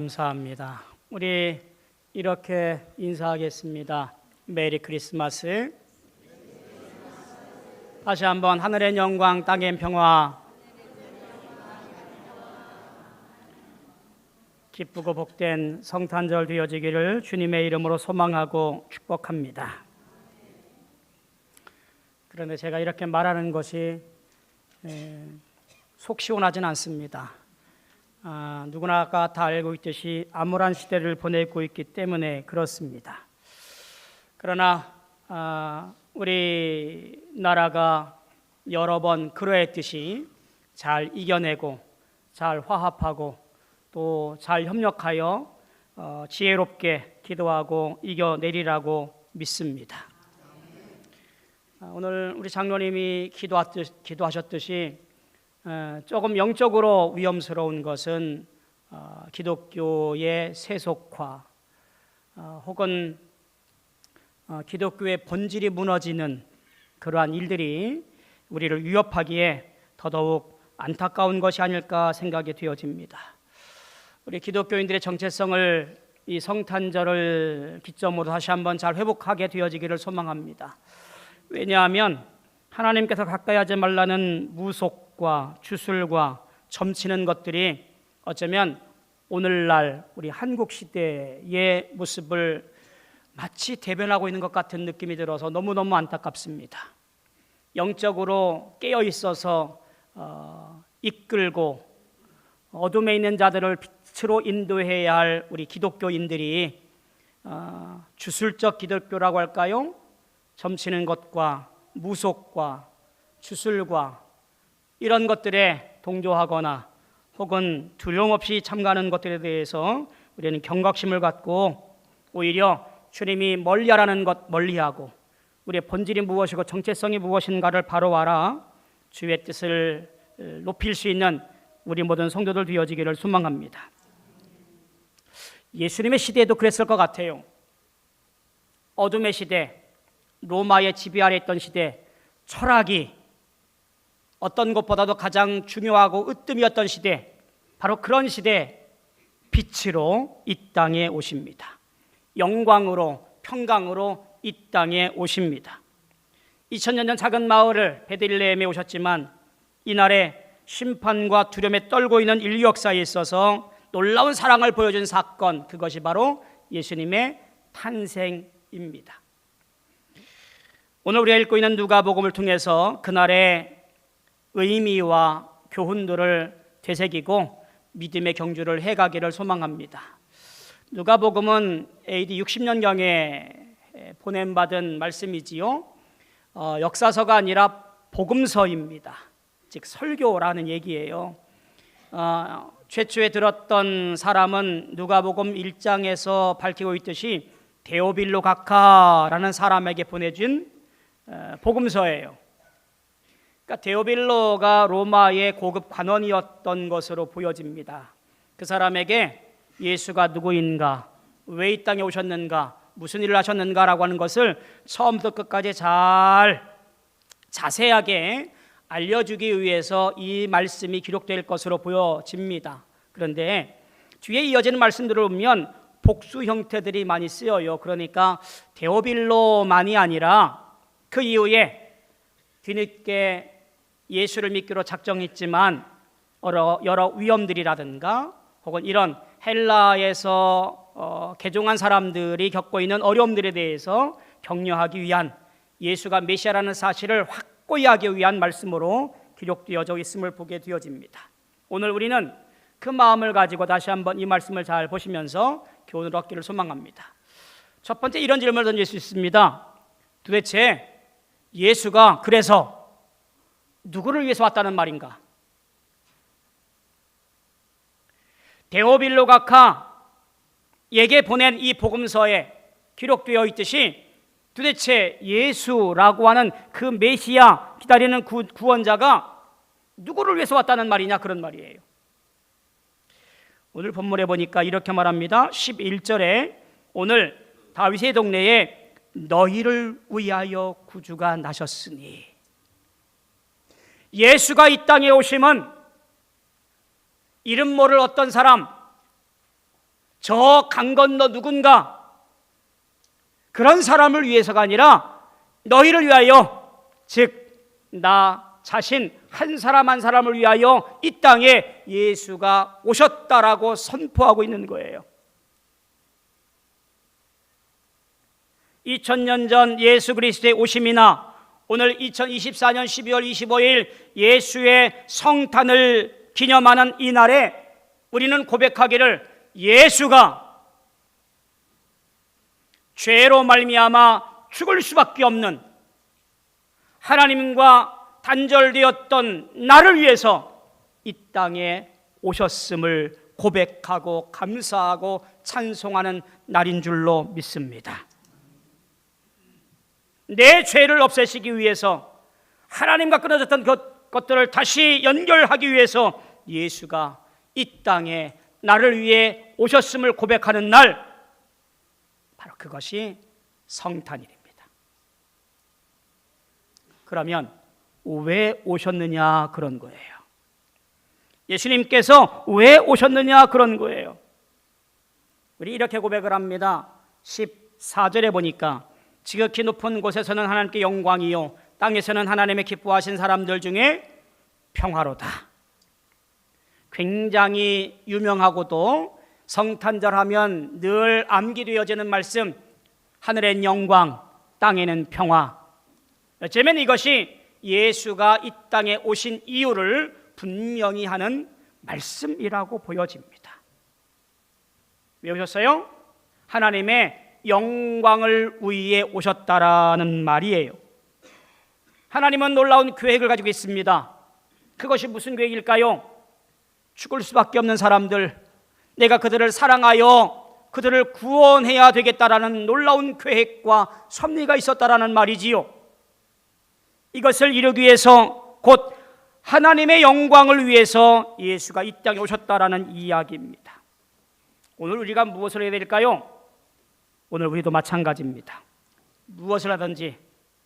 감사합니다. 우리 이렇게 인사하겠습니다. 메리 크리스마스. 다시 한번 하늘의 영광, 땅의 평화, 기쁘고 복된 성탄절 되어지기를 주님의 이름으로 소망하고 축복합니다. 그런데 제가 이렇게 말하는 것이 속 시원하진 않습니다. 누구나가 다 알고 있듯이 암울한 시대를 보내고 있기 때문에 그렇습니다. 그러나 우리나라가 여러 번 그러했듯이 잘 이겨내고 잘 화합하고 또 잘 협력하여 지혜롭게 기도하고 이겨내리라고 믿습니다. 오늘 우리 장로님이 기도하셨듯이 조금 영적으로 위험스러운 것은 기독교의 세속화 혹은 기독교의 본질이 무너지는 그러한 일들이 우리를 위협하기에 더더욱 안타까운 것이 아닐까 생각이 되어집니다. 우리 기독교인들의 정체성을 이 성탄절을 기점으로 다시 한번 잘 회복하게 되어지기를 소망합니다. 왜냐하면 하나님께서 가까이 하지 말라는 무속과 주술과 점치는 것들이 어쩌면 오늘날 우리 한국 시대의 모습을 마치 대변하고 있는 것 같은 느낌이 들어서 너무너무 안타깝습니다. 영적으로 깨어 있어서 이끌고 어둠에 있는 자들을 빛으로 인도해야 할 우리 기독교인들이 주술적 기독교라고 할까요? 점치는 것과 무속과 주술과 이런 것들에 동조하거나 혹은 두려움 없이 참가하는 것들에 대해서 우리는 경각심을 갖고 오히려 주님이 멀리하라는 것 멀리하고 우리의 본질이 무엇이고 정체성이 무엇인가를 바로 알아 주의 뜻을 높일 수 있는 우리 모든 성도들 되어지기를 소망합니다. 예수님의 시대에도 그랬을 것 같아요. 어둠의 시대, 로마의 지배 아래 있던 시대, 철학이 어떤 것보다도 가장 중요하고 으뜸이었던 시대, 바로 그런 시대 빛으로 이 땅에 오십니다. 영광으로 평강으로 이 땅에 오십니다. 2000년 전 작은 마을을 베들레헴에 오셨지만 이날에 심판과 두려움에 떨고 있는 인류 역사에 있어서 놀라운 사랑을 보여준 사건, 그것이 바로 예수님의 탄생입니다. 오늘 우리가 읽고 있는 누가복음을 통해서 그날의 의미와 교훈들을 되새기고 믿음의 경주를 해가기를 소망합니다. 누가복음은 AD 60년경에 보냄받은 말씀이지요. 역사서가 아니라 복음서입니다. 즉 설교라는 얘기예요. 최초에 들었던 사람은 누가복음 1장에서 밝히고 있듯이 데오빌로 각하라는 사람에게 보내준 복음서예요. 그러니까 데오빌로가 로마의 고급 관원이었던 것으로 보여집니다. 그 사람에게 예수가 누구인가, 왜 이 땅에 오셨는가, 무슨 일을 하셨는가라고 하는 것을 처음부터 끝까지 잘 자세하게 알려주기 위해서 이 말씀이 기록될 것으로 보여집니다. 그런데 뒤에 이어지는 말씀들을 보면 복수 형태들이 많이 쓰여요. 그러니까 데오빌로만이 아니라 그 이후에 뒤늦게 예수를 믿기로 작정했지만 여러 위험들이라든가 혹은 이런 헬라에서 개종한 사람들이 겪고 있는 어려움들에 대해서 격려하기 위한 예수가 메시아라는 사실을 확고히 하기 위한 말씀으로 기록되어져 있음을 보게 되어집니다. 오늘 우리는 그 마음을 가지고 다시 한번 이 말씀을 잘 보시면서 교훈을 얻기를 소망합니다. 첫 번째 이런 질문을 던질 수 있습니다. 도대체 예수가 그래서 누구를 위해서 왔다는 말인가? 데오빌로 각하에게 보낸 이 복음서에 기록되어 있듯이 도대체 예수라고 하는 그 메시아 기다리는 구원자가 누구를 위해서 왔다는 말이냐, 그런 말이에요. 오늘 본문에 보니까 이렇게 말합니다. 11절에 오늘 다윗의 동네에 너희를 위하여 구주가 나셨으니, 예수가 이 땅에 오심은 이름 모를 어떤 사람, 저 강 건너 누군가 그런 사람을 위해서가 아니라 너희를 위하여, 즉 나 자신 한 사람 한 사람을 위하여 이 땅에 예수가 오셨다라고 선포하고 있는 거예요. 2000년 전 예수 그리스도의 오심이나 오늘 2024년 12월 25일 예수의 성탄을 기념하는 이 날에 우리는 고백하기를, 예수가 죄로 말미암아 죽을 수밖에 없는 하나님과 단절되었던 나를 위해서 이 땅에 오셨음을 고백하고 감사하고 찬송하는 날인 줄로 믿습니다. 내 죄를 없애시기 위해서, 하나님과 끊어졌던 것들을 다시 연결하기 위해서 예수가 이 땅에 나를 위해 오셨음을 고백하는 날, 바로 그것이 성탄일입니다. 그러면 왜 오셨느냐 그런 거예요. 예수님께서 왜 오셨느냐 그런 거예요. 우리 이렇게 고백을 합니다. 14절에 보니까 지극히 높은 곳에서는 하나님께 영광이요 땅에서는 하나님의 기뻐하신 사람들 중에 평화로다. 굉장히 유명하고도 성탄절 하면 늘 암기되어지는 말씀, 하늘엔 영광, 땅에는 평화. 어쩌면 이것이 예수가 이 땅에 오신 이유를 분명히 하는 말씀이라고 보여집니다. 왜 오셨어요? 하나님의 영광을 위해 오셨다라는 말이에요. 하나님은 놀라운 계획을 가지고 있습니다. 그것이 무슨 계획일까요? 죽을 수밖에 없는 사람들, 내가 그들을 사랑하여 그들을 구원해야 되겠다라는 놀라운 계획과 섭리가 있었다라는 말이지요. 이것을 이루기 위해서, 곧 하나님의 영광을 위해서 예수가 이 땅에 오셨다라는 이야기입니다. 오늘 우리가 무엇을 해야 될까요? 오늘 우리도 마찬가지입니다. 무엇을 하든지,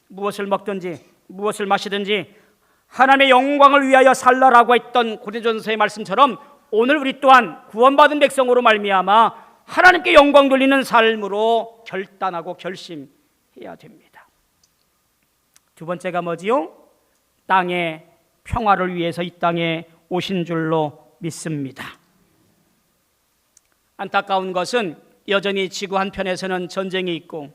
무엇을 먹든지, 무엇을 마시든지 하나님의 영광을 위하여 살라라고 했던 고린도전서의 말씀처럼 오늘 우리 또한 구원받은 백성으로 말미암아 하나님께 영광 돌리는 삶으로 결단하고 결심해야 됩니다. 두 번째가 뭐지요? 땅의 평화를 위해서 이 땅에 오신 줄로 믿습니다. 안타까운 것은 여전히 지구 한편에서는 전쟁이 있고,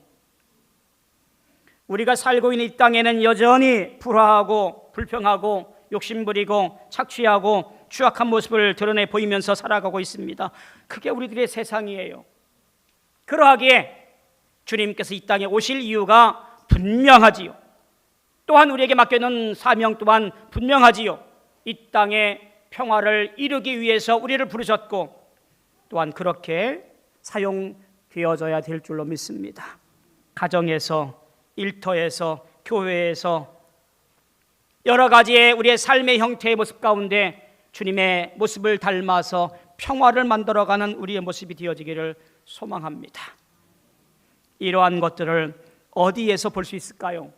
우리가 살고 있는 이 땅에는 여전히 불화하고 불평하고 욕심부리고 착취하고 추악한 모습을 드러내 보이면서 살아가고 있습니다. 그게 우리들의 세상이에요. 그러하기에 주님께서 이 땅에 오실 이유가 분명하지요. 또한 우리에게 맡겨놓은 사명 또한 분명하지요. 이 땅의 평화를 이루기 위해서 우리를 부르셨고, 또한 그렇게 사용되어져야 될 줄로 믿습니다. 가정에서, 일터에서, 교회에서 여러 가지의 우리의 삶의 형태의 모습 가운데 주님의 모습을 닮아서 평화를 만들어가는 우리의 모습이 되어지기를 소망합니다. 이러한 것들을 어디에서 볼 수 있을까요?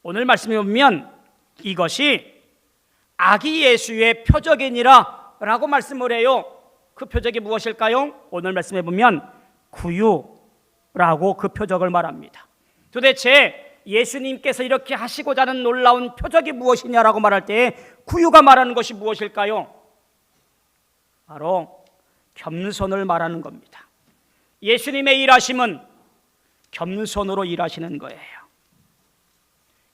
오늘 말씀에 보면 이것이 아기 예수의 표적이니라 라고 말씀을 해요. 그 표적이 무엇일까요? 오늘 말씀에 보면 구유라고 그 표적을 말합니다. 도대체 예수님께서 이렇게 하시고자 하는 놀라운 표적이 무엇이냐라고 말할 때 구유가 말하는 것이 무엇일까요? 바로 겸손을 말하는 겁니다. 예수님의 일하심은 겸손으로 일하시는 거예요.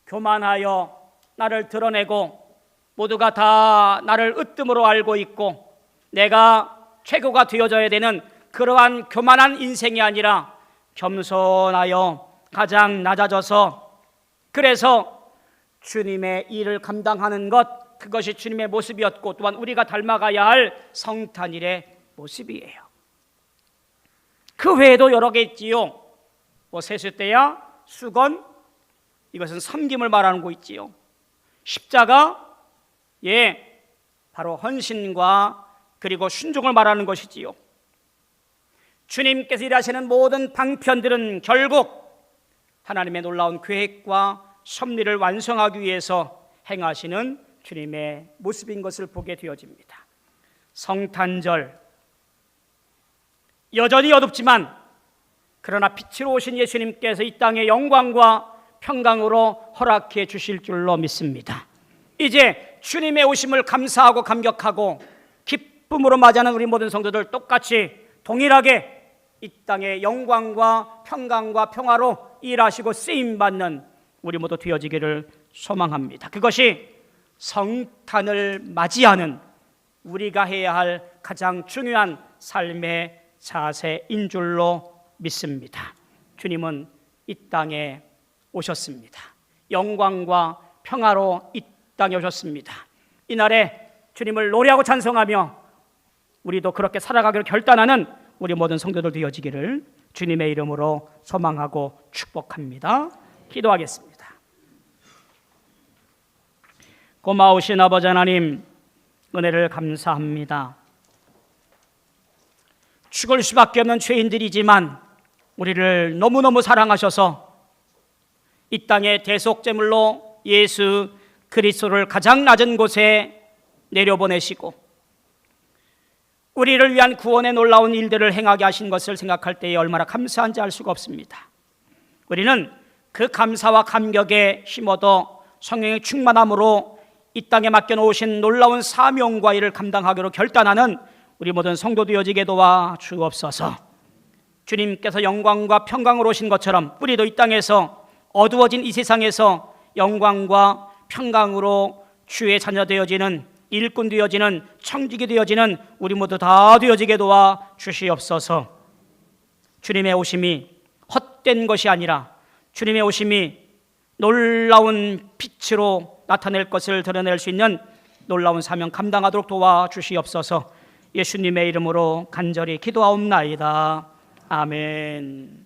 교만하여 나를 드러내고 모두가 다 나를 으뜸으로 알고 있고 내가 최고가 되어져야 되는 그러한 교만한 인생이 아니라 겸손하여 가장 낮아져서, 그래서 주님의 일을 감당하는 것, 그것이 주님의 모습이었고 또한 우리가 닮아가야 할 성탄일의 모습이에요. 그 외에도 여러 개 있지요. 세숫대야, 수건, 이것은 섬김을 말하는 거 있지요. 십자가, 바로 헌신과 그리고 순종을 말하는 것이지요. 주님께서 일하시는 모든 방편들은 결국 하나님의 놀라운 계획과 섭리를 완성하기 위해서 행하시는 주님의 모습인 것을 보게 되어집니다. 성탄절, 여전히 어둡지만 그러나 빛으로 오신 예수님께서 이 땅에 영광과 평강으로 허락해 주실 줄로 믿습니다. 이제 주님의 오심을 감사하고 감격하고 기쁨으로 맞이하는 우리 모든 성도들 똑같이 동일하게 이 땅에 영광과 평강과 평화로 일하시고 쓰임받는 우리 모두 되어지기를 소망합니다. 그것이 성탄을 맞이하는 우리가 해야 할 가장 중요한 삶의 자세인 줄로 믿습니다. 주님은 이 땅에 오셨습니다. 영광과 평화로 이 땅에 오셨습니다. 이날에 주님을 노래하고 찬송하며 우리도 그렇게 살아가기를 결단하는 우리 모든 성도들 되어지기를 주님의 이름으로 소망하고 축복합니다. 기도하겠습니다. 고마우신 아버지 하나님, 은혜를 감사합니다. 죽을 수밖에 없는 죄인들이지만 우리를 너무너무 사랑하셔서 이 땅의 대속제물로 예수 그리스도를 가장 낮은 곳에 내려보내시고 우리를 위한 구원의 놀라운 일들을 행하게 하신 것을 생각할 때에 얼마나 감사한지 알 수가 없습니다. 우리는 그 감사와 감격에 힘얻어 성령의 충만함으로 이 땅에 맡겨놓으신 놀라운 사명과 일을 감당하기로 결단하는 우리 모든 성도 되어지게 도와 주옵소서. 주님께서 영광과 평강으로 오신 것처럼 우리도 이 땅에서 어두워진 이 세상에서 영광과 평강으로 주의 자녀 되어지는, 일꾼 되어지는, 청지기 되어지는 우리 모두 다 되어지게 도와 주시옵소서. 주님의 오심이 헛된 것이 아니라 주님의 오심이 놀라운 빛으로 나타낼 것을 드러낼 수 있는 놀라운 사명 감당하도록 도와주시옵소서. 예수님의 이름으로 간절히 기도하옵나이다. 아멘.